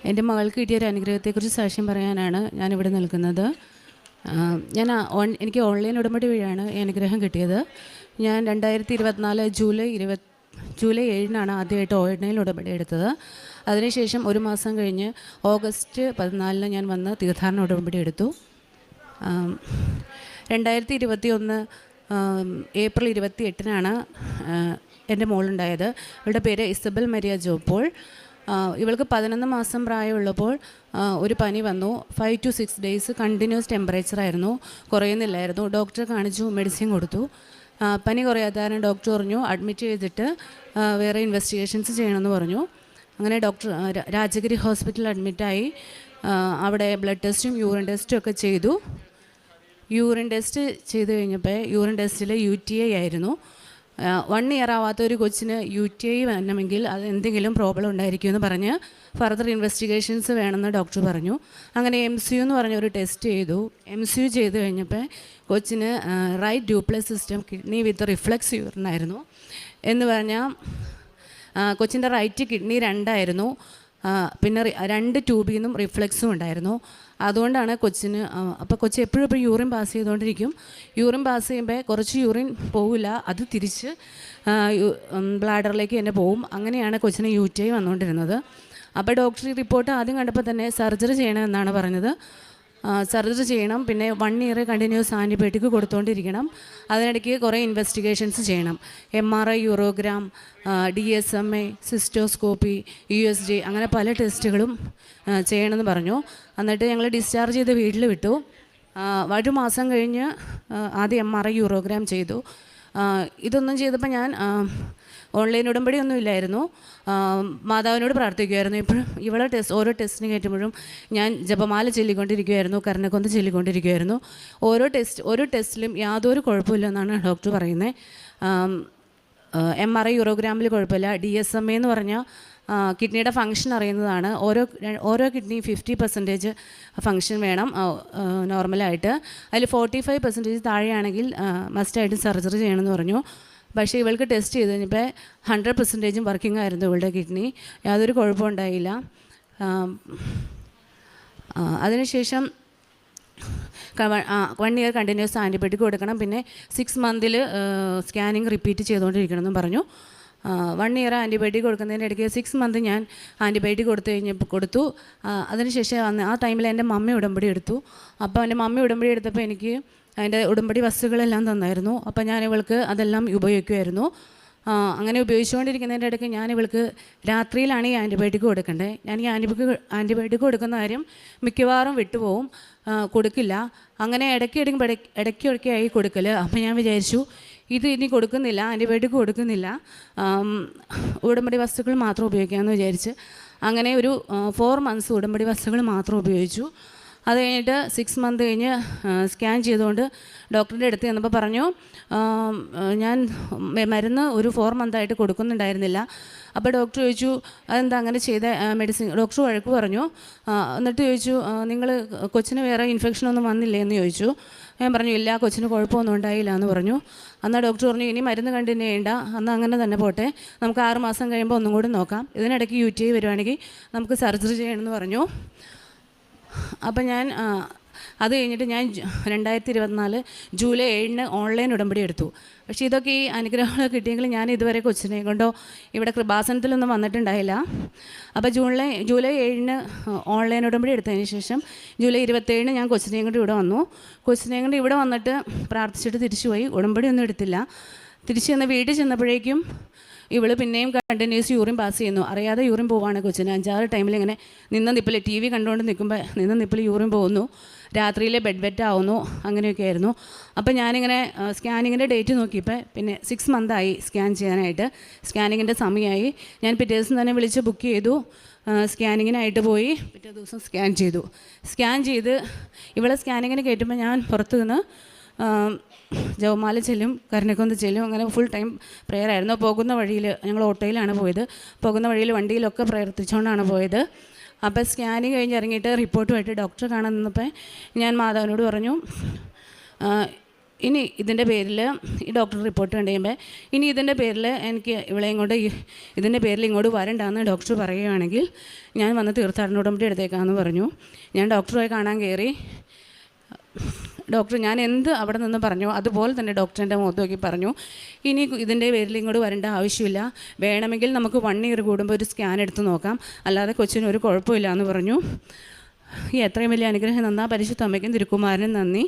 എൻ്റെ മകൾക്ക് കിട്ടിയൊരു അനുഗ്രഹത്തെക്കുറിച്ച് സാക്ഷ്യം പറയാനാണ് ഞാനിവിടെ നിൽക്കുന്നത്. എനിക്ക് ഓൺലൈൻ ഉടമ്പടി വഴിയാണ് ഈ അനുഗ്രഹം കിട്ടിയത്. ഞാൻ 2024 ജൂലൈ 7 ആദ്യമായിട്ട് ഓൺലൈൻ ഉടമ്പടി എടുത്തത്. അതിനുശേഷം ഒരു മാസം കഴിഞ്ഞ് ഓഗസ്റ്റ് 14 ഞാൻ വന്ന് തീർത്ഥാടന ഉടമ്പടി എടുത്തു. 2021 ഏപ്രിൽ 28 എൻ്റെ മോളുണ്ടായത്. ഇവളുടെ പേര് ഇസബൽ മരിയ ജോപ്പോൾ. ഇവൾക്ക് 11 മാസം പ്രായമുള്ളപ്പോൾ ഒരു പനി വന്നു. 5 to 6 days കണ്ടിന്യൂസ് ടെമ്പറേച്ചറായിരുന്നു, കുറയുന്നില്ലായിരുന്നു. ഡോക്ടറെ കാണിച്ചു, മെഡിസിൻ കൊടുത്തു. പനി കുറയാത്തതിന് ഡോക്ടർ പറഞ്ഞു അഡ്മിറ്റ് ചെയ്തിട്ട് വേറെ ഇൻവെസ്റ്റിഗേഷൻസ് ചെയ്യണമെന്ന് പറഞ്ഞു. അങ്ങനെ ഡോക്ടർ രാജഗിരി ഹോസ്പിറ്റലിൽ അഡ്മിറ്റായി. അവിടെ ബ്ലഡ് ടെസ്റ്റും യൂറിൻ ടെസ്റ്റും ഒക്കെ ചെയ്തു. യൂറിൻ ടെസ്റ്റ് ചെയ്ത് കഴിഞ്ഞപ്പോൾ യൂറിൻ ടെസ്റ്റിൽ UTI ആയിരുന്നു. 1 year ആവാത്ത ഒരു കൊച്ചിന് UTI വരണമെങ്കിൽ അത് എന്തെങ്കിലും പ്രോബ്ലം ഉണ്ടായിരിക്കുമെന്ന് പറഞ്ഞ് ഫർദർ ഇൻവെസ്റ്റിഗേഷൻസ് വേണമെന്ന് ഡോക്ടർ പറഞ്ഞു. അങ്ങനെ MCU എന്ന് പറഞ്ഞൊരു ടെസ്റ്റ് ചെയ്തു. MCU ചെയ്ത് കഴിഞ്ഞപ്പോൾ കൊച്ചിന് റൈറ്റ് ഡ്യൂപ്ലസ് സിസ്റ്റം കിഡ്നി വിത്ത് റിഫ്ലക്സ് യൂറിനായിരുന്നു. എന്ന് പറഞ്ഞാൽ കൊച്ചിൻ്റെ റൈറ്റ് കിഡ്നി 2 ആയിരുന്നു. പിന്നെ 2 ട്യൂബിൽ നിന്നും റിഫ്ലക്സും ഉണ്ടായിരുന്നു. അതുകൊണ്ടാണ് കൊച്ചിന് അപ്പോൾ കൊച്ച് എപ്പോഴും യൂറിൻ പാസ് ചെയ്തുകൊണ്ടിരിക്കും. യൂറിൻ പാസ് ചെയ്യുമ്പോൾ കുറച്ച് യൂറിൻ പോവില്ല, അത് തിരിച്ച് ബ്ലാഡറിലേക്ക് തന്നെ പോവും. അങ്ങനെയാണ് കൊച്ചിന് UTI വന്നുകൊണ്ടിരുന്നത്. അപ്പോൾ ഡോക്ടർ ഈ റിപ്പോർട്ട് ആദ്യം കണ്ടപ്പോൾ തന്നെ സർജറി ചെയ്യണമെന്നാണ് പറഞ്ഞത്. സർജറി ചെയ്യണം, പിന്നെ 1 year കണ്ടിന്യൂസ് ആൻറ്റിബയോട്ടിക് കൊടുത്തുകൊണ്ടിരിക്കണം. അതിനിടയ്ക്ക് കുറേ ഇൻവെസ്റ്റിഗേഷൻസ് ചെയ്യണം. MRI, യൂറോഗ്രാം, DSMA, സിസ്റ്റോസ്കോപ്പി, USG, അങ്ങനെ പല ടെസ്റ്റുകളും ചെയ്യണമെന്ന് പറഞ്ഞു. എന്നിട്ട് ഞങ്ങൾ ഡിസ്ചാർജ് ചെയ്ത് വീട്ടിൽ വിട്ടു. 1 മാസം കഴിഞ്ഞ് ആദ്യം MRI, യൂറോഗ്രാം ചെയ്തു. ഇതൊന്നും ചെയ്തപ്പോൾ ഞാൻ ഓൺലൈൻ ഉടമ്പടി ഒന്നും ഇല്ലായിരുന്നു. മാതാവിനോട് പ്രാർത്ഥിക്കുമായിരുന്നു. ഇപ്പോഴും ഇവളെ ഓരോ ടെസ്റ്റിന് കയറ്റുമ്പോഴും ഞാൻ ജപമാല ചൊല്ലിക്കൊണ്ടിരിക്കുമായിരുന്നു, കർണക്കൊന്ത് ചൊല്ലിക്കൊണ്ടിരിക്കുമായിരുന്നു. ഓരോ ടെസ്റ്റിലും യാതൊരു കുഴപ്പമില്ലെന്നാണ് ഡോക്ടർ പറയുന്നത്. MRI, യൂറോഗ്രാമിൽ കുഴപ്പമില്ല. DSMA എന്ന് പറഞ്ഞാൽ കിഡ്നിയുടെ ഫങ്ഷൻ അറിയുന്നതാണ്. ഓരോ കിഡ്നി 50% ഫങ്ഷൻ വേണം നോർമലായിട്ട്. അതിൽ 45% താഴെയാണെങ്കിൽ മസ്റ്റായിട്ട് സർജറി ചെയ്യണമെന്ന് പറഞ്ഞു. പക്ഷേ ഇവൾക്ക് ടെസ്റ്റ് ചെയ്ത് കഴിഞ്ഞപ്പോൾ 100% വർക്കിംഗ് ആയിരുന്നു ഇവളുടെ കിഡ്നി. യാതൊരു കുഴപ്പമുണ്ടായില്ല. അതിനുശേഷം 1 year കണ്ടിന്യൂസ് ആൻറ്റിബയോട്ടിക് കൊടുക്കണം. പിന്നെ 6 months സ്കാനിങ് റിപ്പീറ്റ് ചെയ്തുകൊണ്ടിരിക്കണമെന്നും പറഞ്ഞു. 1 year ആൻറ്റിബയോട്ടിക് കൊടുക്കുന്നതിൻ്റെ ഇടയ്ക്ക് 6 months ഞാൻ ആൻറ്റിബയോട്ടിക് കൊടുത്തു. അതിനുശേഷം ആ ടൈമിൽ എൻ്റെ മമ്മി ഉടമ്പടി എടുത്തു. അപ്പോൾ എൻ്റെ മമ്മി ഉടമ്പടി എടുത്തപ്പോൾ എനിക്ക് അതിൻ്റെ ഉടമ്പടി വസ്തുക്കളെല്ലാം തന്നായിരുന്നു. അപ്പോൾ ഞാൻ ഇവൾക്ക് അതെല്ലാം ഉപയോഗിക്കുമായിരുന്നു. അങ്ങനെ ഉപയോഗിച്ചുകൊണ്ടിരിക്കുന്നതിൻ്റെ ഇടയ്ക്ക് ഞാൻ ഇവൾക്ക് രാത്രിയിലാണ് ഈ ആൻറ്റിബയോട്ടിക് കൊടുക്കേണ്ടത്. ഞാൻ ഈ ആൻറ്റിബയോട്ടിക് കൊടുക്കുന്ന കാര്യം മിക്കവാറും വിട്ടുപോകും, കൊടുക്കില്ല. അങ്ങനെ ഇടയ്ക്കൊക്കെയായി കൊടുക്കൽ. അപ്പോൾ ഞാൻ വിചാരിച്ചു ഇത് ഇനി കൊടുക്കുന്നില്ല, ആൻറ്റിബയോട്ടിക് കൊടുക്കുന്നില്ല, ഉടമ്പടി വസ്തുക്കൾ മാത്രം ഉപയോഗിക്കാമെന്ന് വിചാരിച്ച് അങ്ങനെ ഒരു 4 months ഉടമ്പടി വസ്തുക്കൾ മാത്രം ഉപയോഗിച്ചു. അത് കഴിഞ്ഞിട്ട് 6 months കഴിഞ്ഞ് സ്കാൻ ചെയ്തുകൊണ്ട് ഡോക്ടറിൻ്റെ അടുത്ത് ചെന്നപ്പോൾ പറഞ്ഞു ഞാൻ മരുന്ന് ഒരു 4 months ആയിട്ട് കൊടുക്കുന്നുണ്ടായിരുന്നില്ല. അപ്പോൾ ഡോക്ടർ ചോദിച്ചു അതെന്താ അങ്ങനെ ചെയ്ത മെഡിസിൻ. ഡോക്ടർ വഴക്ക് പറഞ്ഞു. എന്നിട്ട് ചോദിച്ചു നിങ്ങൾ കൊച്ചിന് വേറെ ഇൻഫെക്ഷനൊന്നും വന്നില്ലേ എന്ന് ചോദിച്ചു. ഞാൻ പറഞ്ഞു ഇല്ല, കൊച്ചിന് കുഴപ്പമൊന്നും ഉണ്ടായില്ല എന്ന് പറഞ്ഞു. എന്നാൽ ഡോക്ടർ പറഞ്ഞു ഇനി മരുന്ന് കണ്ടിന്യൂ ചെയ്യേണ്ട, അന്ന് അങ്ങനെ തന്നെ പോട്ടെ, നമുക്ക് 6 മാസം കഴിയുമ്പോൾ ഒന്നും കൂടി നോക്കാം, ഇതിനിടയ്ക്ക് UTI വരുവാണെങ്കിൽ നമുക്ക് സർജറി ചെയ്യണമെന്ന് പറഞ്ഞു. അപ്പം ഞാൻ അത് കഴിഞ്ഞിട്ട് ഞാൻ 2024 ജൂലൈ 7 ഓൺലൈൻ ഉടമ്പടി എടുത്തു. പക്ഷേ ഇതൊക്കെ ഈ അനുഗ്രഹങ്ങൾ കിട്ടിയെങ്കിൽ ഞാൻ ഇതുവരെ കൊച്ചിനെ കൊണ്ടോ ഇവിടെ കൃപാസനത്തിലൊന്നും വന്നിട്ടുണ്ടായില്ല. അപ്പോൾ ജൂലൈ 7 ഓൺലൈൻ ഉടമ്പടി എടുത്തതിന് ശേഷം ജൂലൈ 27 ഞാൻ കൊച്ചിനെയും കൊണ്ട് ഇവിടെ വന്നു. കൊച്ചിനെയും കൊണ്ട് ഇവിടെ വന്നിട്ട് പ്രാർത്ഥിച്ചിട്ട് തിരിച്ചു പോയി. ഉടമ്പടി ഒന്നും എടുത്തില്ല. തിരിച്ച് ചെന്ന് വീട്ടിൽ ചെന്നപ്പോഴേക്കും ഇവൾ പിന്നെയും കണ്ടിന്യൂസ് യൂറിൻ പാസ് ചെയ്യുന്നു. അറിയാതെ യൂറിൻ പോവാണ് കൊച്ചിന്. 5-6 ടൈമിൽ ഇങ്ങനെ നിന്ന നിപ്പിൽ TV കണ്ടുകൊണ്ട് നിൽക്കുമ്പോൾ നിന്ന നിപ്പിൽ യൂറിൻ പോകുന്നു, രാത്രിയിലെ ബെഡ് വെറ്റ് ആവുന്നു, അങ്ങനെയൊക്കെ ആയിരുന്നു. അപ്പോൾ ഞാനിങ്ങനെ സ്കാനിങ്ങിൻ്റെ ഡേറ്റ് നോക്കിയപ്പോൾ പിന്നെ 6 months ആയി സ്കാൻ ചെയ്യാനായിട്ട്. സ്കാനിങ്ങിൻ്റെ സമയമായി. ഞാൻ പിറ്റേ ദിവസം തന്നെ വിളിച്ച് ബുക്ക് ചെയ്തു. സ്കാനിങ്ങിനായിട്ട് പോയി. പിറ്റേ ദിവസം സ്കാൻ ചെയ്ത് ഇവളെ സ്കാനിങ്ങിന് കയറ്റുമ്പോൾ ഞാൻ പുറത്തു നിന്ന് ജപമാല ചെല്ലും, കരുണക്കൊന്ത് ചെല്ലും, അങ്ങനെ ഫുൾ ടൈം പ്രെയർ ആയിരുന്നു. പോകുന്ന വഴിയിൽ ഞങ്ങൾ ഓട്ടോയിലാണ് പോയത്. പോകുന്ന വഴിയിൽ വണ്ടിയിലൊക്കെ പ്രവർത്തിച്ചുകൊണ്ടാണ് പോയത്. അപ്പോൾ സ്കാനിങ് കഴിഞ്ഞ് ഇറങ്ങിയിട്ട് റിപ്പോർട്ടുമായിട്ട് ഡോക്ടറെ കാണാൻ നിന്നപ്പോൾ ഞാൻ മാതാവിനോട് പറഞ്ഞു ഇനി ഇതിൻ്റെ പേരിൽ ഈ ഡോക്ടർ റിപ്പോർട്ട് കണ്ടു കഴിയുമ്പോൾ ഇനി ഇതിൻ്റെ പേരിൽ എനിക്ക് ഇവളെയും കൊണ്ട് ഇതിൻ്റെ പേരിൽ ഇങ്ങോട്ട് വരണ്ടാന്ന് ഡോക്ടർ പറയുകയാണെങ്കിൽ ഞാൻ വന്ന് തീർത്ഥാടന ഉടമ്പടി എടുത്തേക്കാമെന്ന് പറഞ്ഞു. ഞാൻ ഡോക്ടറെ കാണാൻ കയറി. ഡോക്ടർ ഞാൻ എന്ത് അവിടെ നിന്ന് പറഞ്ഞു അതുപോലെ തന്നെ ഡോക്ടറിൻ്റെ മുഖത്ത് നോക്കി പറഞ്ഞു, ഇനി ഇതിൻ്റെ പേരിൽ ഇങ്ങോട്ട് വരേണ്ട ആവശ്യമില്ല, വേണമെങ്കിൽ നമുക്ക് 1 ഇയർ കൂടുമ്പോൾ ഒരു സ്കാൻ എടുത്ത് നോക്കാം, അല്ലാതെ കൊച്ചിന് ഒരു കുഴപ്പമില്ല എന്ന് പറഞ്ഞു. ഈ എത്രയും വലിയ അനുഗ്രഹം തന്ന പരിശുദ്ധ അമ്മയ്ക്കും തിരുക്കുമാരനും നന്ദി.